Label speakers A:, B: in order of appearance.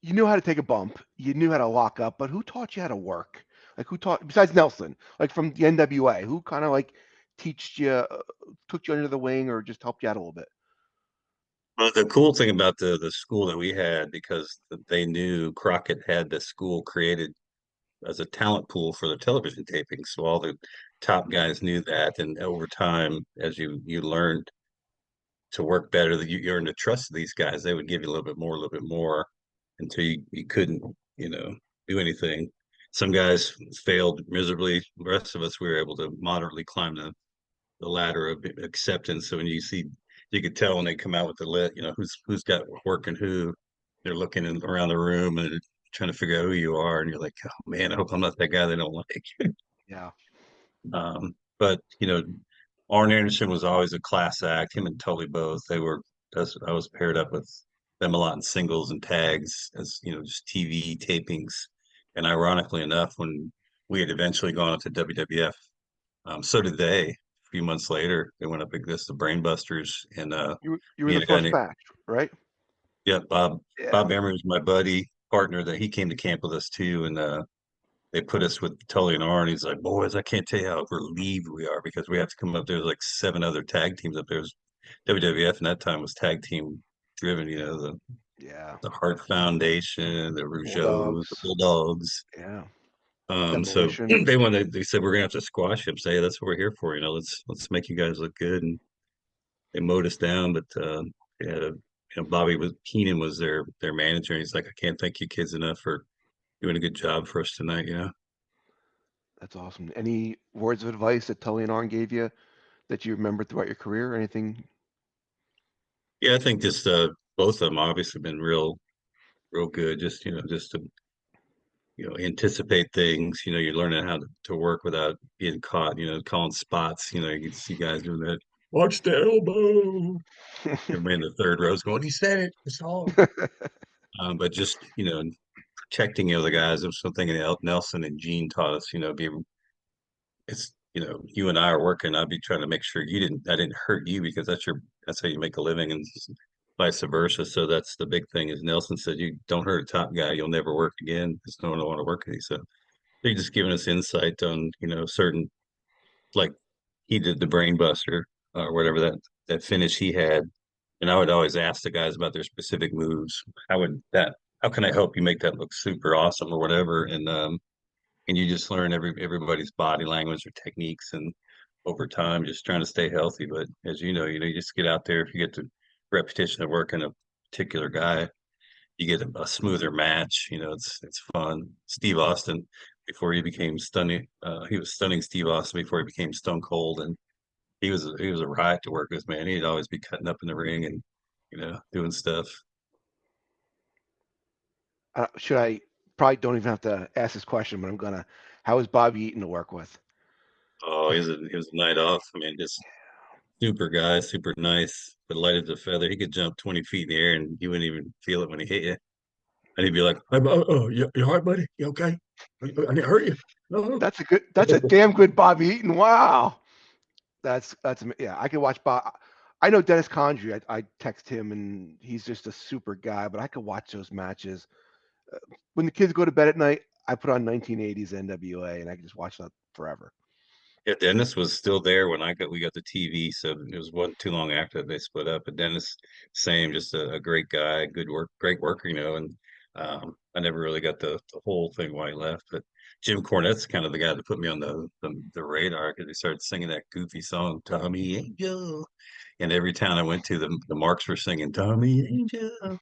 A: you knew how to take a bump, you knew how to lock up, but who taught you how to work? Like who taught besides Nelson? Like from the NWA, who kind of like teached you, took you under the wing, or just helped you out a little bit?
B: Well, the cool thing about the school that we had, because they knew Crockett had this school created as a talent pool for the television taping, so all the top guys knew that, and over time, as you learned to work better, that you earned the trust of these guys, they would give you a little bit more, until you couldn't, you know, do anything. Some guys failed miserably. The rest of us, we were able to moderately climb the ladder of acceptance. So when you see, you could tell when they come out with the lit, who's got work and who. They're looking around the room and trying to figure out who you are, and you're like, oh man, I hope I'm not that guy they don't like.
A: Yeah.
B: But Arn Anderson was always a class act. Him and Tully both. I was paired up with them a lot in singles and tags, as just TV tapings. And ironically enough, when we had eventually gone up to WWF, so did they. A few months later, they went up against the Brainbusters, and
A: You were
B: me
A: the
B: and a guy
A: first
B: named,
A: batch, right?
B: yeah, Bob
A: Yeah.
B: Emery was my buddy partner, that he came to camp with us too, and they put us with Tully and Arn. He's like, boys, I can't tell you how relieved we are, because we have to come up. There's like seven other tag teams up there. WWF in that time was tag team driven.
A: Yeah.
B: The Hart Foundation, the Rougeaus, the
A: Bulldogs.
B: Bulldogs.
A: Yeah.
B: So
A: Demolition.
B: they said we're gonna have to squash him. Say, "Hey, that's what we're here for. Let's make you guys look good." And they mowed us down, but they had Bobby was Keenan was their manager, and he's like, "I can't thank you kids enough for doing a good job for us tonight."
A: That's awesome. Any words of advice that Tully and Arn gave you that you remember throughout your career? Anything?
B: Yeah, I think just both of them obviously been real good. Just just to anticipate things. You're learning how to work without being caught. Calling spots. You can see guys doing that. Watch the elbow. Everybody in the third row is going, "He said it. It's all." But just protecting the other guys. It was something that Nelson and Gene taught us. Be it's you and I are working. I'd be trying to make sure I didn't hurt you, because that's how you make a living, and vice versa. So that's the big thing. Is Nelson said, you don't hurt a top guy, you'll never work again, because no one will want to work with you. So they're just giving us insight on certain, like he did the brain buster, or whatever that finish he had. And I would always ask the guys about their specific moves. How can I help you make that look super awesome, or whatever? And you just learn everybody's body language or techniques, and over time just trying to stay healthy. But as you just get out there. If you get the repetition of working a particular guy, you get a smoother match. It's fun. Steve Austin, before he became stunning, he was stunning Steve Austin before he became Stone Cold, and he was a riot to work with, man. He'd always be cutting up in the ring and doing stuff.
A: Should I probably don't even have to ask this question, but I'm gonna. How is Bobby Eaton to work with?
B: Oh, he was a night off. I mean, just super guy, super nice, but light as a feather. He could jump 20 feet in the air and you wouldn't even feel it when he hit you. And he'd be like, you all right, buddy? You okay? I didn't hurt you. No.
A: That's a good. That's a damn good Bobby Eaton. Wow. Yeah. I could watch Bob. I know Dennis Condrey. I text him and he's just a super guy. But I could watch those matches when the kids go to bed at night. I put on 1980s NWA and I can just watch that forever.
B: Yeah, Dennis was still there when we got the TV, so it wasn't too long after they split up. But Dennis, same, just a great guy, great worker, and I never really got the whole thing why he left. But Jim Cornette's kind of the guy that put me on the radar, because he started singing that goofy song, Tommy Angel. And every town I went to, the Marks were singing Tommy Angel.